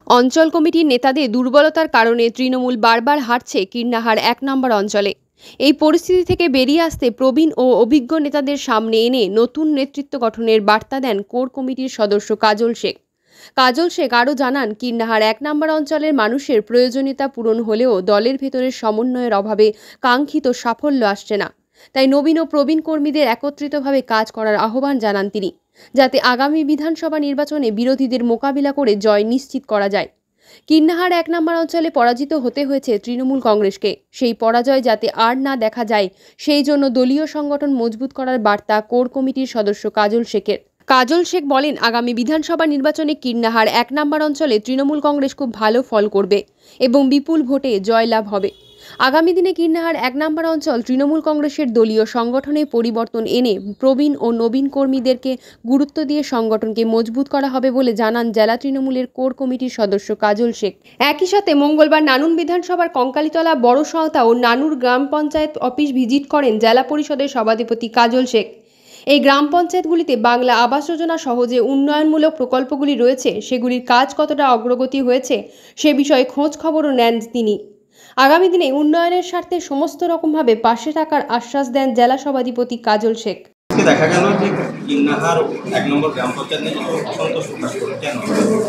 অঞ্চল কমিটির নেতাদের দুর্বলতার কারণে তৃণমূল বারবার হারছে কীর্ণাহার ১ নম্বর অঞ্চলে। এই পরিস্থিতি থেকে বেরিয়ে আসতে প্রবীণ ও অভিজ্ঞ নেতাদের সামনে এনে নতুন নেতৃত্ব গঠনের বার্তা দেন কোর কমিটির সদস্য কাজল শেখ। কাজল শেখ আরও জানান, কীর্ণাহার ১ নম্বর অঞ্চলের মানুষের প্রয়োজনীয়তা পূরণ হলেও দলের ভেতরের সমন্বয়ের অভাবে কাঙ্ক্ষিত সাফল্য আসছে না। তাই নবীন ও প্রবীণ কর্মীদের একত্রিতভাবে কাজ করার আহ্বান জানান তিনি, যাতে আগামী বিধানসভা নির্বাচনে বিরোধীদের মোকাবিলা করে জয় নিশ্চিত করা যায়। কীর্ণাহার ১ নম্বর অঞ্চলে পরাজিত হতে হয়েছে তৃণমূল কংগ্রেসকে। সেই পরাজয় যাতে আর না দেখা যায়, সেই জন্য দলীয় সংগঠন মজবুত করার বার্তা কোর কমিটির সদস্য কাজল শেখের। কাজল শেখ বলেন, আগামী বিধানসভা নির্বাচনে কীর্ণাহার ১ নম্বর অঞ্চলে তৃণমূল কংগ্রেস খুব ভালো ফল করবে এবং বিপুল ভোটে জয়লাভ হবে। আগামী দিনে কীর্ণাহার ১ নম্বর অঞ্চল তৃণমূল কংগ্রেসের দলীয় সংগঠনে পরিবর্তন এনে প্রবীণ ও নবীন কর্মীদেরকে গুরুত্ব দিয়ে সংগঠনকে মজবুত করা হবে বলে জানান জেলা তৃণমূলের কোর কমিটির সদস্য কাজল শেখ। একই সাথে মঙ্গলবার নানুর বিধানসভার কঙ্কালীতলা বড় সাঁওতা ও নানুর গ্রাম পঞ্চায়েত অফিস ভিজিট করেন জেলা পরিষদের সভাধিপতি কাজল শেখ। এই গ্রাম পঞ্চায়েতগুলিতে বাংলা আবাস যোজনা সহ যে উন্নয়নমূলক প্রকল্পগুলি রয়েছে, সেগুলির কাজ কতটা অগ্রগতি হয়েছে সে বিষয়ে খোঁজ খবরও নেন তিনি। আগামী দিনে উন্নয়নের স্বার্থে সমস্ত রকমভাবে পাশে থাকার আশ্বাস দেন জেলা সভাধিপতি কাজল শেখ। দেখা গেল যে কীর্ণাহার ১ নম্বর গ্রাম পঞ্চায়েত নিয়ে অসন্তোষ প্রকাশ করে, কেন,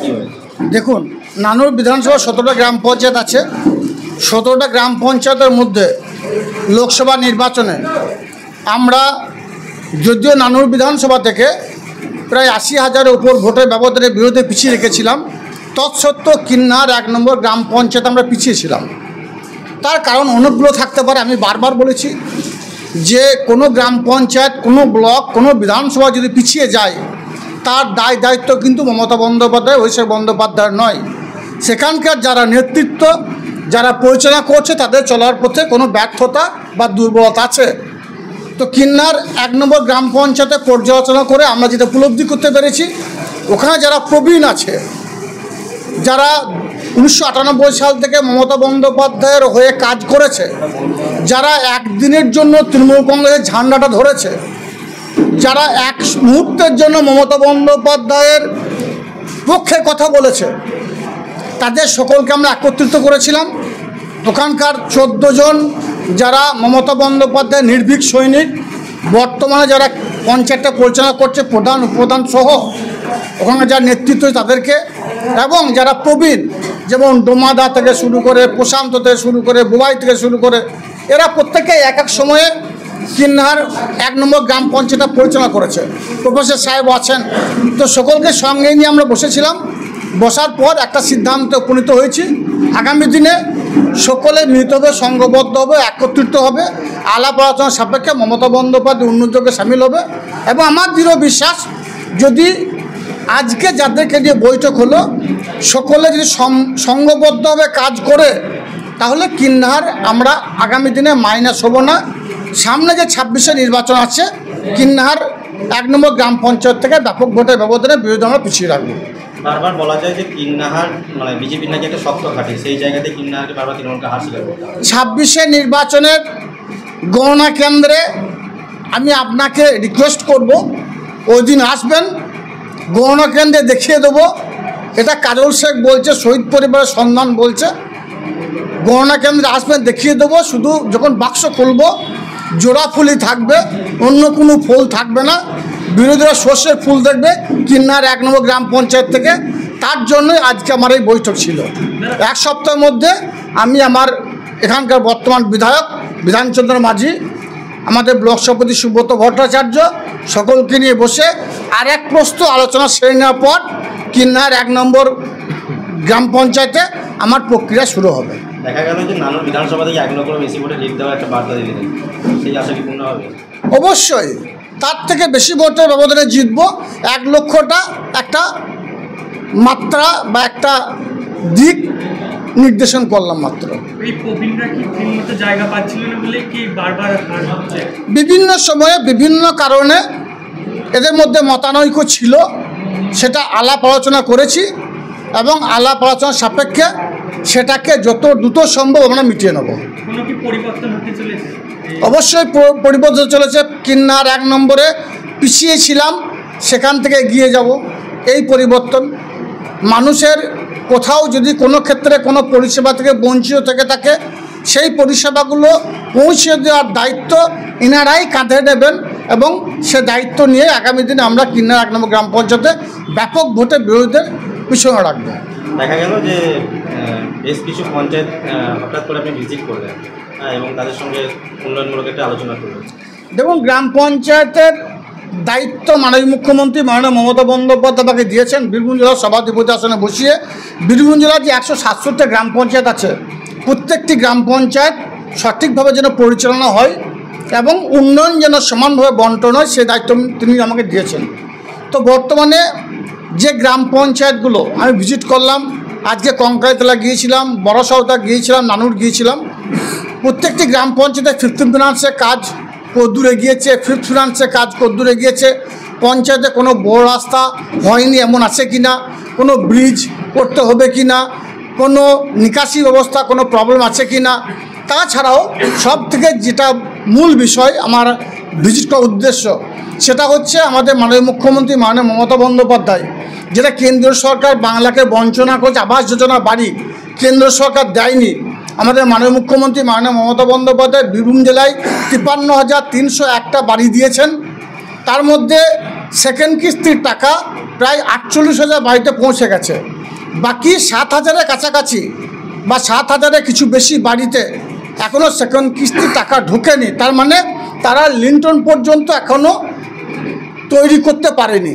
কি হয়েছে? দেখুন, নানুর বিধানসভা ১৭টা গ্রাম পঞ্চায়েত আছে। ১৭টা গ্রাম পঞ্চায়েতের মধ্যে লোকসভা নির্বাচনে আমরা যদিও নানুর বিধানসভা থেকে প্রায় ৮০,০০০-এর উপর ভোটের ব্যবধানের বিরুদ্ধে পিছিয়ে রেখেছিলাম, তৎসত্ত্বেও কীর্ণাহার ১ নম্বর গ্রাম পঞ্চায়েত আমরা পিছিয়েছিলাম। তার কারণ অনেকগুলো থাকতে পারে। আমি বারবার বলেছি যে কোনো গ্রাম পঞ্চায়েত, কোনো ব্লক, কোনো বিধানসভা যদি পিছিয়ে যায়, তার দায় দায়িত্ব কিন্তু মমতা বন্দ্যোপাধ্যায়, অভিষেক বন্দ্যোপাধ্যায়ের নয়। সেখানকার যারা নেতৃত্ব, যারা পরিচালনা করছে, তাদের চলার পথে কোনো ব্যর্থতা বা দুর্বলতা আছে। তো কীর্ণাহার ১ নম্বর গ্রাম পঞ্চায়েতে পর্যালোচনা করে আমরা যেটা উপলব্ধি করতে পেরেছি, ওখানে যারা প্রবীণ আছে, যারা ১৯৯৮ সাল থেকে মমতা বন্দ্যোপাধ্যায়ের হয়ে কাজ করেছে, যারা একদিনের জন্য তৃণমূল কংগ্রেসের ঝান্ডাটা ধরেছে, যারা এক মুহূর্তের জন্য মমতা বন্দ্যোপাধ্যায়ের পক্ষে কথা বলেছে, তাদের সকলকে আমরা একত্রিত করেছিলাম। ওখানকার ১৪ জন যারা মমতা বন্দ্যোপাধ্যায়ের নির্ভীক সৈনিক, বর্তমানে যারা পঞ্চায়েতটা পরিচালনা করছে, প্রধান উপপ্রধান সহ ওখানে যারা নেতৃত্ব, তাদেরকে, এবং যারা প্রবীণ, যেমন ডোমাদা থেকে শুরু করে, প্রশান্ত থেকে শুরু করে, বুবাই থেকে শুরু করে, এরা প্রত্যেকে এক এক সময়ে কীর্ণাহার ১ নম্বর গ্রাম পঞ্চায়েতটা পরিচালনা করেছে। প্রফেসর সাহেব আছেন। তো সকলকে সঙ্গে নিয়ে আমরা বসেছিলাম। বসার পর একটা সিদ্ধান্তে উপনীত হয়েছি, আগামী দিনে সকলে মিলিতভাবে, সংঘবদ্ধ হবে, একত্রিত হবে, আলাপ আলোচনা সাপেক্ষে মমতা বন্দ্যোপাধ্যায় উন্নয়নযোগে সামিল হবে। এবং আমার দৃঢ় বিশ্বাস, যদি আজকে যাদেরকে নিয়ে বৈঠক হলো, সকলে যদি সংঘবদ্ধভাবে কাজ করে, তাহলে কীর্ণাহার আমরা আগামী দিনে মাইনাস হব না। সামনে যে ২৬শে নির্বাচন আছে, কীর্ণাহার ১ নম্বর গ্রাম পঞ্চায়েত থেকে ব্যাপক ভোটের ব্যবধানে বিরোধী আমরা পিছিয়ে রাখবো। বারবার বলা যায় যে কীর্ণাহার বিজেপি নাকি একটা শক্ত ঘাঁটি, সেই জায়গাতে কীর্ণাহারকে বারবার তৃণমূলকে হার স্বীকার করতে হবে। ২৬শে নির্বাচনের গণনা কেন্দ্রে আমি আপনাকে রিকোয়েস্ট করব, ওই দিন আসবেন, গণনা কেন্দ্রে দেখিয়ে দেবো। এটা কাজল শেখ বলছে, শহীদ পরিবারের সন্ধান বলছে। গণনা কেন্দ্রে আসবেন, দেখিয়ে দেবো। শুধু যখন বাক্স খুলব, জোড়া ফুলই থাকবে, অন্য কোনো ফুল থাকবে না। বিরোধীরা সর্ষের ফুল দেখবে কীর্ণাহার ১ নম্বর গ্রাম পঞ্চায়েত থেকে। তার জন্যই আজকে আমার এই বৈঠক ছিল। এক সপ্তাহের মধ্যে আমি আমার এখানকার বর্তমান বিধায়ক বিধানচন্দ্র মাঝি, আমাদের ব্লক সভাপতি সুব্রত ভট্টাচার্য, সকলকে নিয়ে বসে আর এক প্রস্তুত আলোচনা সেরে নেওয়ার পর কীর্ণাহার ১ নম্বর গ্রাম পঞ্চায়েতে আমার প্রক্রিয়া শুরু হবে। দেখা গেল যে নানুর বিধানসভা থেকে ১ লক্ষের বেশি ভোটে লিড দেওয়া একটা বার্তা দিলেন, সেই আশা কি পূর্ণ হবে? অবশ্যই, তার থেকে বেশি ভোটের ব্যবধানে জিতবো। ১ লক্ষটা একটা মাত্রা বা একটা দিক নির্দেশন করলাম মাত্র। বিভিন্ন সময়ে বিভিন্ন কারণে এদের মধ্যে মতানৈক্য ছিল, সেটা আলাপ আলোচনা করেছি এবং আলাপ আলোচনা সাপেক্ষে সেটাকে যত দ্রুত সম্ভব আমরা মিটিয়ে নেব। অবশ্যই পরিবর্তন চলেছে। কীর্ণাহার ১ নম্বরে পিছিয়ে ছিলাম, সেখান থেকে এগিয়ে যাব, এই পরিবর্তন। মানুষের কোথাও যদি কোনো ক্ষেত্রে কোনো পরিষেবা থেকে বঞ্চিত থেকে থাকে সেই পরিষেবাগুলো পৌঁছে দেওয়ার দায়িত্ব এনারাই কাঁধে নেবেন এবং সে দায়িত্ব নিয়ে আগামী দিনে আমরা কিন্নাহার 1 নম্বর গ্রাম পঞ্চায়েতে ব্যাপক ভোটে বিরোধীদের পিছনে রাখবো। দেখা গেল যে বেশ কিছু পঞ্চায়েত হঠাৎ করে আপনি ভিজিট করলেন এবং তাদের সঙ্গে উন্নয়নমূলক একটা আলোচনা করলেন। দেখুন, গ্রাম পঞ্চায়েতের দায়িত্ব মাননীয় মুখ্যমন্ত্রী মাননীয় মমতা বন্দ্যোপাধ্যায় তাকে দিয়েছেন বীরভূম জেলার সভাধিপতি আসনে বসিয়ে। বীরভূম জেলার যে 167টা গ্রাম পঞ্চায়েত আছে প্রত্যেকটি গ্রাম পঞ্চায়েত সঠিকভাবে যেন পরিচালনা হয় এবং উন্নয়ন যেন সমানভাবে বন্টন হয় সেই দায়িত্ব তিনি আমাকে দিয়েছেন। তো বর্তমানে যে গ্রাম পঞ্চায়েতগুলো আমি ভিজিট করলাম, আজকে কঙ্কাইতলা গিয়েছিলাম, বড়সাউতা গিয়েছিলাম, নানুর গিয়েছিলাম, প্রত্যেকটি গ্রাম পঞ্চায়েতে 15 ফিনান্সের কাজ কদ্দূর এগিয়েছে, 5th ফিনান্সের কাজ কদ্দূর এগিয়েছে, পঞ্চায়েতে কোনো বড় রাস্তা হয়নি এমন আছে কি না, কোনো ব্রিজ করতে হবে কি না, কোনো নিকাশি ব্যবস্থা কোনো প্রবলেম আছে কি না। তাছাড়াও সব থেকে যেটা মূল বিষয় আমার ভিজিট করার উদ্দেশ্য সেটা হচ্ছে আমাদের মাননীয় মুখ্যমন্ত্রী মাননীয় মমতা বন্দ্যোপাধ্যায় যেটা কেন্দ্রীয় সরকার বাংলাকে বঞ্চনা করছে, আবাস যোজনা বাড়ি কেন্দ্র সরকার দেয়নি। আমাদের মাননীয় মুখ্যমন্ত্রী মাননীয় মমতা বন্দ্যোপাধ্যায় বীরভূম জেলায় 53,301টা বাড়ি দিয়েছেন। তার মধ্যে সেকেন্ড কিস্তির টাকা প্রায় 48,000 বাড়িতে পৌঁছে গেছে। বাকি 7,000-এর কাছাকাছি বা 7,000-এর কিছু বেশি বাড়িতে এখনও সেকেন্ড কিস্তির টাকা ঢোকেনি। তার মানে তারা লিন্টন পর্যন্ত এখনও তৈরি করতে পারেনি।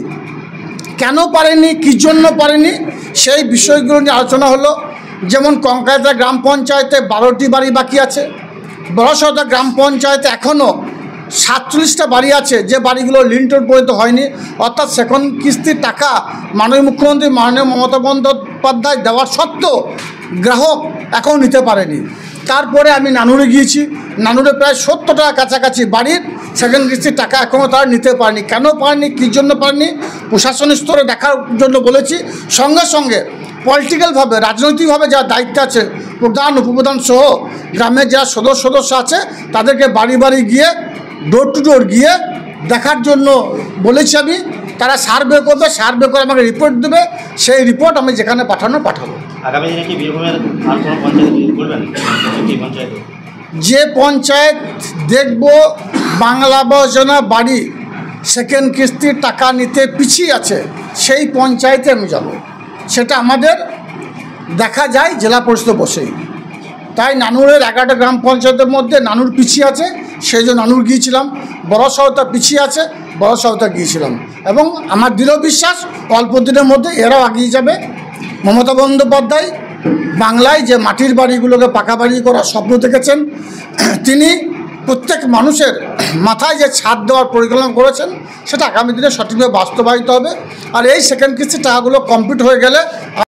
কেন পারেনি, কী জন্য পারেনি, সেই বিষয়গুলো নিয়ে আলোচনা হলো। যেমন কঙ্কাইতলা গ্রাম পঞ্চায়েতে 12টি বাড়ি বাকি আছে, বড়সাউতা গ্রাম পঞ্চায়েতে এখনও 47টা বাড়ি আছে যে বাড়িগুলো লিন্টন পর্যন্ত হয়নি। অর্থাৎ সেকেন্ড কিস্তির টাকা মাননীয় মুখ্যমন্ত্রী মাননীয় মমতা বন্দ্যোপাধ্যায় দেওয়ার সত্ত্বেও গ্রাহক এখন নিতে পারেনি। তারপরে আমি নানুরে গিয়েছি, নানুরে প্রায় 70টার কাছাকাছি বাড়ির সেকেন্ড কিস্তির টাকা এখনও তারা নিতে পারেনি। কেন পারেনি, কী জন্য পারেনি, প্রশাসনিক স্তরে দেখার জন্য বলেছি। সঙ্গে সঙ্গে পলিটিক্যালভাবে রাজনৈতিকভাবে যা দায়িত্ব আছে প্রধান উপপ্রধান সহ গ্রামের যারা সদস্য আছে তাদেরকে বাড়ি বাড়ি গিয়ে ডোর টু ডোর গিয়ে দেখার জন্য বলেছি আমি। তারা সার্ভে করবে, সার্ভে করে আমাকে রিপোর্ট দেবে, সেই রিপোর্ট আমি যেখানে পাঠাবো। আগামী দিনে কি বীরভূমের আর কোনো পঞ্চায়েত করবেন? যে পঞ্চায়েত দেখব বাংলা আবাস যোজনা বাড়ি সেকেন্ড কিস্তির টাকা নিতে পিছিয়ে আছে সেই পঞ্চায়েতে আমি যাব। সেটা আমাদের দেখা যায় জেলা পরিষদ বসেই। তাই নানুরের 11টা গ্রাম পঞ্চায়েতের মধ্যে নানুর পিছিয়ে আছে, সেই জন্য নানুর গিয়েছিলাম। বড়সাউতা পিছিয়ে আছে, বড়সাউতা গিয়েছিলাম। এবং আমার দৃঢ় বিশ্বাস অল্প দিনের মধ্যে এরাও এগিয়ে যাবে। মমতা বন্দ্যোপাধ্যায় বাংলায় যে মাটির বাড়িগুলোকে পাকা বাড়ি করার স্বপ্ন দেখেছেন, তিনি প্রত্যেক মানুষের মাথায় যে ছাদ দেওয়ার পরিকল্পনা করেছেন সেটা আগামী দিনে সঠিকভাবে বাস্তবায়িত হবে। আর এই সেকেন্ড কিস্তির টাকাগুলো কমপ্লিট হয়ে গেলে